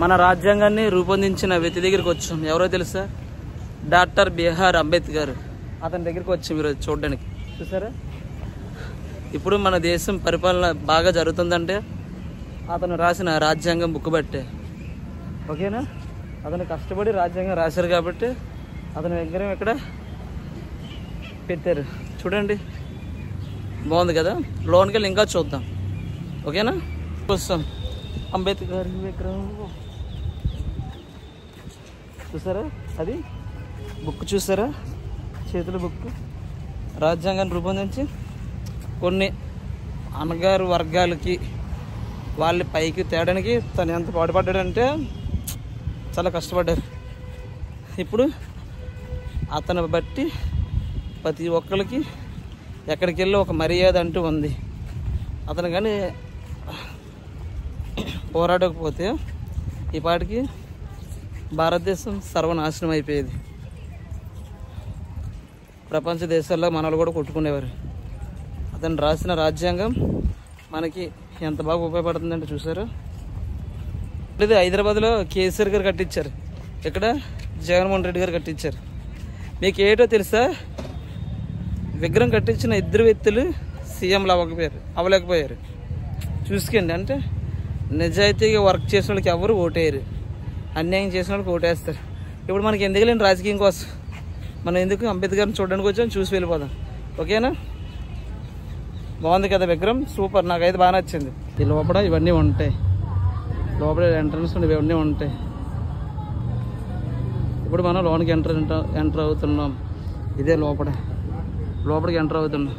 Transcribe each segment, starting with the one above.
మన రాజ్యాంగాన్ని రూపొందించిన వ్యక్తి దగ్గరికి వచ్చాం. ఎవరో తెలుసా? Doctor B R Ambedkar. అతని దగ్గరికి వచ్చాం ఈరోజు చూడడానికి. చూసారా, ఇప్పుడు మన దేశం పరిపాలన బాగా జరుగుతుందంటే అతను రాసిన రాజ్యాంగం బుక్ బట్టే. ఓకేనా? అతను కష్టపడి రాజ్యాంగం రాశారు కాబట్టి అతని విగ్రహం ఇక్కడ పెట్టారు. చూడండి, బాగుంది కదా. లోనికి వెళ్ళి ఇంకా చూద్దాం. ఓకేనా? వస్తాం. అంబేద్కర్ విగ్రహం చూసారా? అది బుక్ చూసారా? చేతుల బుక్. రాజ్యాంగాన్ని రూపొందించి కొన్ని అణగారు వర్గాలకి వాళ్ళ పైకి తేడానికి తను ఎంత పాటుపడ్డాడంటే చాలా కష్టపడ్డారు. ఇప్పుడు అతను బట్టి ప్రతి ఒక్కరికి ఎక్కడికి వెళ్ళి ఒక మర్యాద అంటూ ఉంది. అతను కానీ పోరాడకపోతే ఈ పాటికి భారతదేశం సర్వనాశనం అయిపోయేది. ప్రపంచ దేశాల్లో మనలు కూడా కొట్టుకునేవారు. అతను రాసిన రాజ్యాంగం మనకి ఎంత బాగా ఉపయోగపడుతుందంటే చూసారు. ఇది హైదరాబాద్లో కేసీఆర్ గారు కట్టించారు, ఇక్కడ జగన్మోహన్ రెడ్డి గారు కట్టించారు. మీకు ఏటో తెలుసా? విగ్రహం కట్టించిన ఇద్దరు వ్యక్తులు సీఎంలు అవ్వలేకపోయారు. చూసుకోండి. అంటే నిజాయితీగా వర్క్ చేసిన వాళ్ళకి ఎవరు ఓటేయరు, అన్యాయం చేసిన వాళ్ళకి ఓటేస్తారు. ఇప్పుడు మనకి ఎందుకు లేని రాజకీయం కోసం మనం ఎందుకు అంబేద్కర్ని చూడడానికి వచ్చాం, చూసి వెళ్ళిపోదాం. ఓకేనా? బాగుంది కదా విగ్రహం, సూపర్. నాకైతే బాగా నచ్చింది. ఈ లోపల ఇవన్నీ ఉంటాయి, లోపల ఎంట్రన్స్ ఇవన్నీ ఉంటాయి. ఇప్పుడు మనం లోనికి ఎంటర్ అవుతున్నాం. ఇదే లోపలికి ఎంటర్ అవుతున్నాం.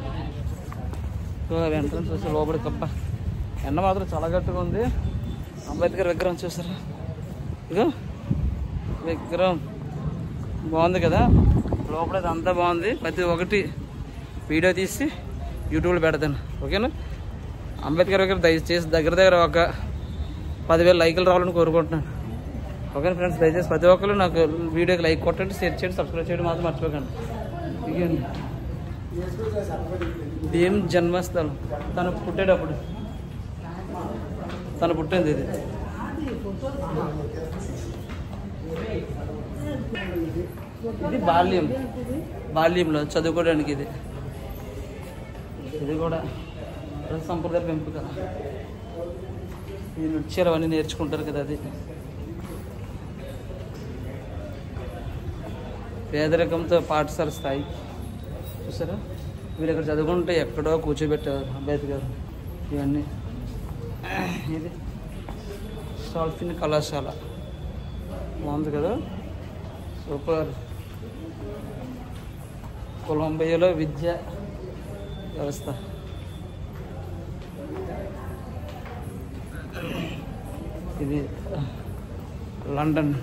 ఎంట్రన్స్ వచ్చి లోపలికి కప్ప ఎండ మాత్రం చాలా గట్టిగా ఉంది. అంబేద్కర్ విగ్రహం చూసారా? ఇదో విగ్రహం బాగుంది కదా. లోపల అంతా బాగుంది. ప్రతి ఒక్కటి వీడియో తీసి యూట్యూబ్లో పెడతాను. ఓకేనా? అంబేద్కర్ విగ్రహం దయచేసి దగ్గర ఒక 10,000 లైకులు రావాలని కోరుకుంటున్నాను. ఓకే ఫ్రెండ్స్, దయచేసి ప్రతి ఒక్కరు నాకు వీడియోకి లైక్ కొట్టండి, షేర్ చేయండి, సబ్స్క్రైబ్ చేయడం మాత్రం మర్చిపోకండి. ఇదండి భీమ్ జన్మస్థలం. తను పుట్టేటప్పుడు తను పుట్టింది ఇది. ఇది బాల్యంలో చదువుకోవడానికి ఇది కూడా సంప్రదాయ పెంపు కదా. ఈ నృత్యాలు అవన్నీ నేర్చుకుంటారు కదా. అది పేదరికంతో పాఠశాల స్థాయి. చూసారా? వీళ్ళు ఇక్కడ చదువుకుంటే ఎక్కడో కూర్చోబెట్టారు అంబేద్కర్. ఇవన్నీ ఇది సాల్ఫిన్ కళాశాల. బాగుంది కదా, సూపర్. కొలంబియాలో విద్యా వ్యవస్థ. ఇది లండన్.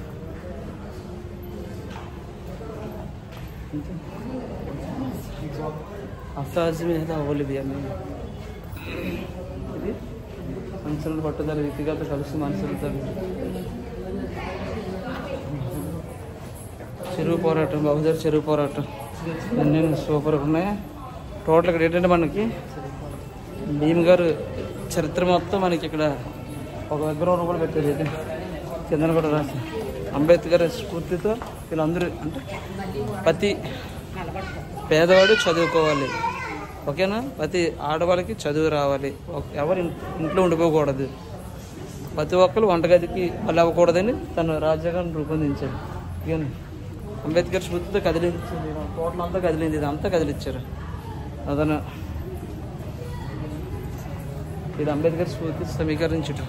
అసాజ్ మీద ఒలివియా. ఇది మనుషులను పట్టుదల, వ్యక్తిగత కలిసి మనుషులతో చెరువు పోరాటం, బహుజన చెరువు పోరాటం అన్నీ సూపర్గా ఉన్నాయి. టోటల్ ఇక్కడ ఏంటంటే మనకి భీమ్ గారు చరిత్ర మొత్తం మనకి ఇక్కడ ఒక విగ్రహం కూడా పెట్టారు. ఇది కింద కూడా రాసి అంబేద్కర్ స్ఫూర్తితో వీళ్ళందరూ అంటే ప్రతి పేదవాడు చదువుకోవాలి. ఓకేనా? ప్రతి ఆడవాళ్ళకి చదువు రావాలి. ఎవరు ఇంట్లో ఉండిపోకూడదు. ప్రతి ఒక్కరు వంటగదికి వాళ్ళు అవ్వకూడదని తను రాజ్యాంగాన్ని రూపొందించాడు. ఇక అంబేద్కర్ స్ఫూర్తితో కదిలించింది. టోటల్ అంతా కదిలింది. ఇదంతా కదిలించారు అతను. ఇది అంబేద్కర్ స్ఫూర్తి సమీకరించడం.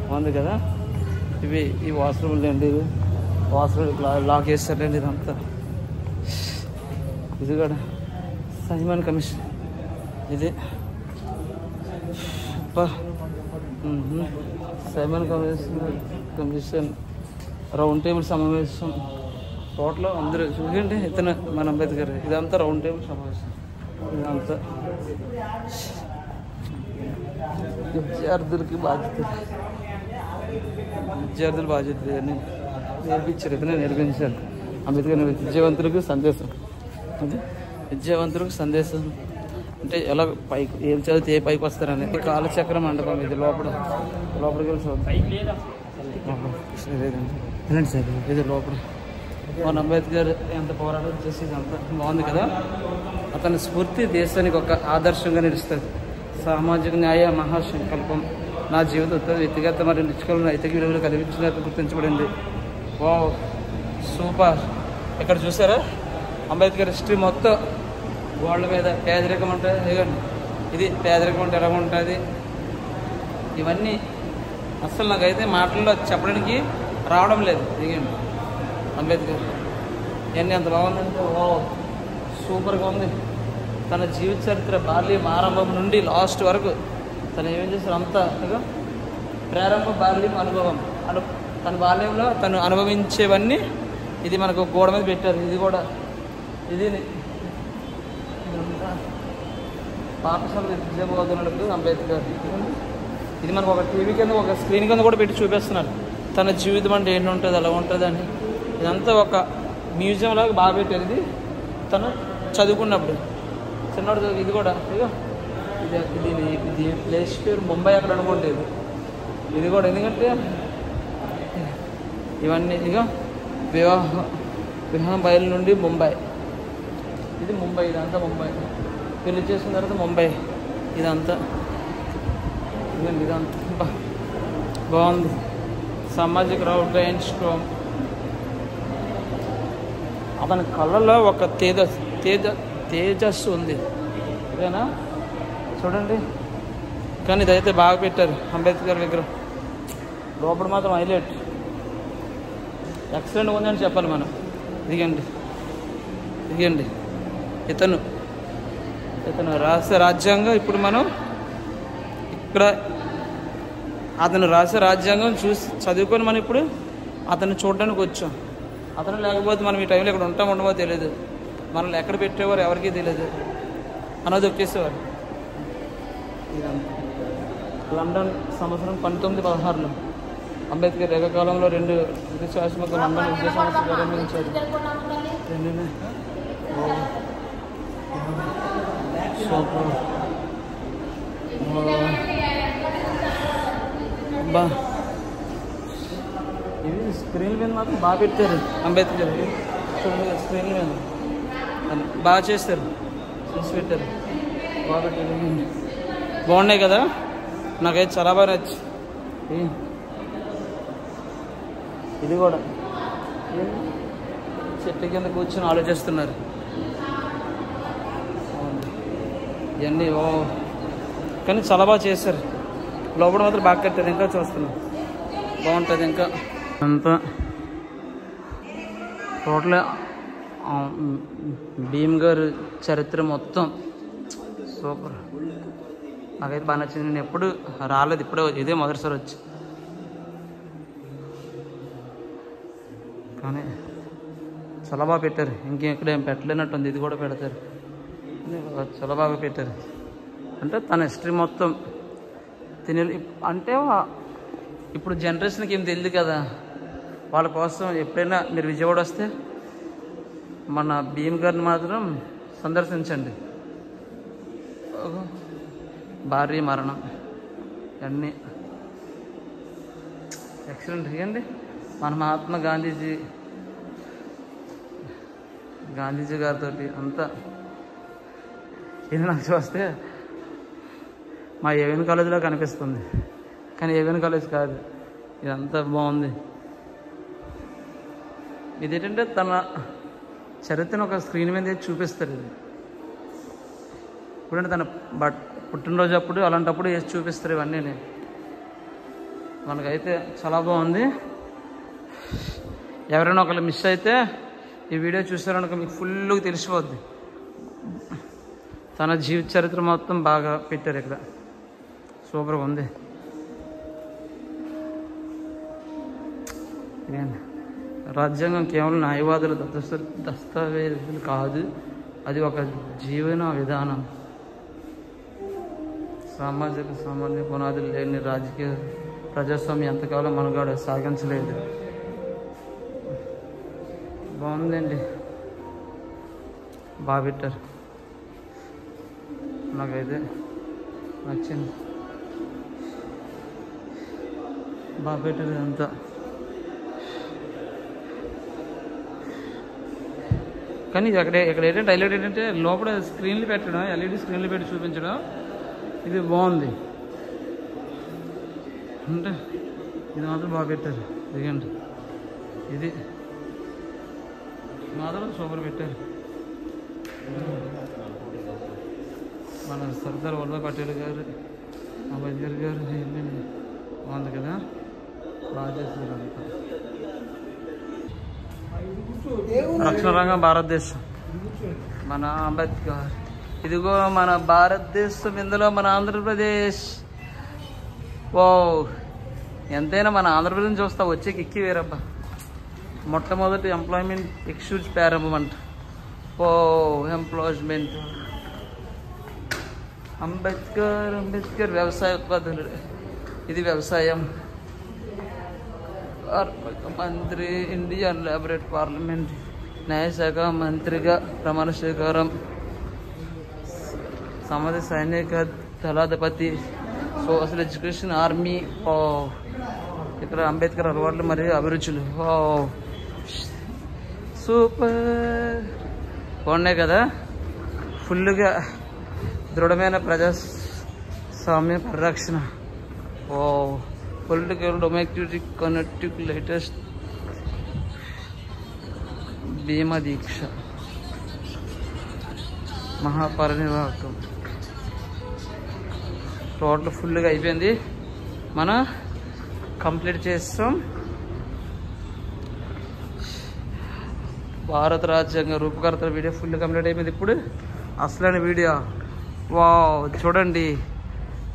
బాగుంది కదా. ఈ వాష్రూమ్లు అండి, ఇది వాష్రూమ్ లాక్ చేస్తారండి. ఇదంతా ఇది కూడా సైమన్ కమిషన్. ఇది సైమన్ కమిషన్ రౌండ్ టేబుల్ సమావేశం. టోటల్ అందరూ చూడండి. ఇతను మన అంబేద్కర్. ఇదంతా రౌండ్ టేబుల్ సమావేశం. ఇదంతా విద్యార్థుల బాధ్యత అని నేర్పించారు. ఇతనే నేర్పించారు. అంబేద్కర్ విద్యావంతులకు సందేశం. అది విద్యావంతులకు సందేశం అంటే ఎలా పైకి ఏం చదివితే ఏ పైకి వస్తారని. కాలచక్ర మండపం ఇది. లోపలికి వెళ్ళి చూద్దాం. ఇది లోపల మన అంబేద్కర్ ఎంత పోరాటం చేసి ఇదంతా బాగుంది కదా. అతని స్ఫూర్తి దేశానికి ఒక ఆదర్శంగా నిలుస్తుంది. సామాజిక న్యాయ మహాసంకల్పం నా జీవిత వ్యక్తిగత మరియు నిష్కల నైతిక విలువలు కల్పించినట్టు గుర్తించబడింది. Wow, super. ఇక్కడ చూసారా అంబేద్కర్ హిస్టరీ మొత్తం గోడల మీద. పేదరికం ఉంటుంది, ఇది పేదరికం అంటే ఎలా ఉంటుంది, ఇవన్నీ అసలు నాకైతే మాటల్లో చెప్పడానికి రావడం లేదు. దిగండి అంబేద్కర్ ఇవన్నీ ఎంత బాగుందంటే వావ్, సూపర్గా ఉంది. తన జీవిత చరిత్ర బాల్యం ఆరంభం నుండి లాస్ట్ వరకు తను ఏమేం చేశారు అంతా ప్రారంభ బాల్యం అనుభవం. తన బాల్యంలో తను అనుభవించేవన్నీ ఇది మనకు గోడ మీద పెట్టారు. ఇది కూడా ఇది పాఠశాల విద్యాబోధనలకు అంబేద్కర్. ఇది మనకు ఒక టీవీ కింద ఒక స్క్రీన్ కింద కూడా పెట్టి చూపిస్తున్నారు. తన జీవితం అంటే ఏంటి ఉంటుంది, అలా ఉంటుంది అని. ఇదంతా ఒక మ్యూజియం లాగా బాగా పెట్టారు. ఇది తను చదువుకున్నప్పుడు చిన్నవాడు. ఇది కూడా ఇది ప్లేస్ పేరు ముంబై అక్కడ అనుకుంటే ఇది కూడా. ఎందుకంటే ఇవన్నీ ఇదిగో వివాహం బయలు నుండి ముంబై. ఇది ముంబై, ఇదంతా ముంబై. పెళ్లి చేసిన తర్వాత ముంబై ఇదంతా. ఇదంతా బాగుంది. సామాజిక రౌట్ అండ్ స్ట్రాంగ్. అతని కళ్ళల్లో ఒక తేజస్సు ఉంది. ఓకేనా చూడండి. కానీ ఇదైతే బాగా పెట్టారు అంబేద్కర్ విగ్రహం. లోపల మాత్రం హైలైట్ ఎక్సలెంట్ ఉందని చెప్పాలి మనం. దిగండి ఇతను రాసే రాజ్యాంగం. ఇప్పుడు మనం ఇక్కడ అతను రాసే రాజ్యాంగం చూసి చదువుకొని మనం ఇప్పుడు అతన్ని చూడడానికి వచ్చాం. అతను లేకపోతే మనం ఈ టైంలో ఇక్కడ ఉండమో తెలియదు. మనల్ని ఎక్కడ పెట్టేవారు ఎవరికీ తెలియదు. అన్నది ఒక్కేసేవారు. లండన్ సంవత్సరం 1916లో అంబేద్కర్ ఏకకాలంలో 2 విశ్వాసమత లండన్ విద్యా సంస్థ ప్రారంభించారు. ఇవి స్క్రీన్ మీద మాత్రం బాగా పెట్టారు అంబేద్కర్. చూడండి స్క్రీన్ మీద బాగా చేస్తారు, చూసి పెట్టారు. బాగా పెట్టారు, బాగున్నాయి కదా. నాకైతే చాలా బాగా నచ్చి. ఇది కూడా చెట్టు కింద కూర్చొని ఆలోచిస్తున్నారు. ఇవన్నీ కానీ చాలా బాగా చేశారు. లోపల మాత్రం బాగా కట్టారు. ఇంకా చూస్తున్నాం బాగుంటుంది. ఇంకా అంతా టోటల్ భీమ్ గారు చరిత్ర మొత్తం సూపర్. నాకైతే బాగా నచ్చింది. నేను ఎప్పుడు రాలేదు, ఇప్పుడే ఇదే మొదటిసారి వచ్చి. కానీ చాలా బాగా పెట్టారు. ఇంకెక్కడ ఏం పెట్టలేనట్టుంది. ఇది కూడా పెడతారు. చాలా బాగా పెట్టారు. అంటే తన హిస్టరీ మొత్తం అంటే ఇప్పుడు జనరేషన్కి ఏం తెలియదు కదా. వాళ్ళ కోసం ఎప్పుడైనా మీరు విజయవాడ వస్తే మన భీమ్ గారిని మాత్రం సందర్శించండి. భారీ మరణం అన్నీ ఎక్సలెంట్. ఇవ్వండి మన మహాత్మా గాంధీజీ గారితో అంతా. ఇది నాకు చూస్తే మా ఏవిఎన్ కాలేజీలో కనిపిస్తుంది, కానీ ఏవిఎన్ కాలేజ్ కాదు. ఇదంతా బాగుంది. ఇదేంటంటే తన చరిత్రను ఒక స్క్రీన్ మీద చూపిస్తారు. ఇది ఇప్పుడంటే తన పుట్టినరోజు అప్పుడు అలాంటప్పుడు వేసి చూపిస్తారు. ఇవన్నీ మనకైతే చాలా బాగుంది. ఎవరైనా ఒకళ్ళు మిస్ అయితే ఈ వీడియో చూసారనుకో మీకు ఫుల్గా తెలిసిపోద్ది. తన జీవిత చరిత్ర మొత్తం బాగా పెట్టారు ఇక్కడ. సూపర్గా ఉంది. రాజ్యాంగం కేవలం న్యాయవాదుల దస్తావేజులు కాదు, అది ఒక జీవన విధానం. సామాన్య పునాదులు లేని రాజకీయ ప్రజాస్వామ్యం ఎంతకాలం మనుగడ సాగించలేదు. బాగుందండి, బాగా పెట్టారు. నాకైతే నచ్చింది. బాగా పెట్టారు ఇదంతా. కానీ ఇక్కడ ఏంటంటే హైలైట్ ఏంటంటే లోపల స్క్రీన్లు పెట్టడం, ఎల్ఈడి స్క్రీన్లు పెట్టి చూపించడం, ఇది బాగుంది. అంటే ఇది మాత్రం బాగా పెట్టారు. ఇదిగండి, ఇది మాత్రం సూపర్ పెట్టారు. మన సర్దార్ వల్లభాయ్ పటేల్ గారు, అంబేద్కర్ గారు బాగుంది కదా, బాగా చేస్తారు అంతా. రక్షణ రంగం భారతదేశం, మన అంబేద్కర్. ఇదిగో మన భారతదేశం, ఇందులో మన ఆంధ్రప్రదేశ్. ఓ ఎంతైనా మన ఆంధ్రప్రదేశ్ చూస్తా వచ్చే కిక్కి వేరబ్బా. మొట్టమొదటి ఎంప్లాయ్మెంట్ ఎక్స్క్యూజ్ ప్రారంభమంట. ఓ ఎంప్లాయ్మెంట్ అంబేద్కర్ వ్యవసాయ ఉత్పాదకులు. ఇది వ్యవసాయం. మంత్రి, ఇండియన్ లేబరేట్ పార్లమెంట్, న్యాయశాఖ మంత్రిగా ప్రమాణ స్వీకారం, సమాజ సైనిక దళాధిపతి, సోషల్ ఎడ్యుకేషన్, ఆర్మీ. ఓ ఇక్కడ అంబేద్కర్ అలవాట్లు మరియు అభిరుచులు. ఓ సూపర్ బాగున్నాయి కదా. ఫుల్గా దృఢమైన ప్రజాస్వామ్య పరిరక్షణ. ఓ పొలిటికల్ డొమెస్టిక్ కనెక్టివ్ లేటెస్ట్ భీమా దీక్ష, మహాపరినిర్వాహకం. టోటల్ ఫుల్గా అయిపోయింది. మనం కంప్లీట్ చేస్తాం. భారత రాజ్యాంగ రూపకర్తల వీడియో ఫుల్ కంప్లీట్ అయిపోయింది. ఇప్పుడు అసలైన వీడియో. వావ్ చూడండి,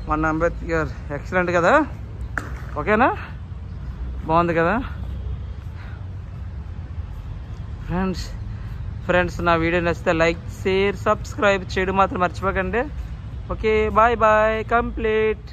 మన అంబేద్కర్ ఎక్సలెంట్ కదా. ఓకేనా, బాగుంది కదా ఫ్రెండ్స్. నా వీడియో నచ్చితే లైక్, షేర్, సబ్స్క్రైబ్ చేయడం మాత్రం మర్చిపోకండి. Okay, bye bye. కంప్లీట్.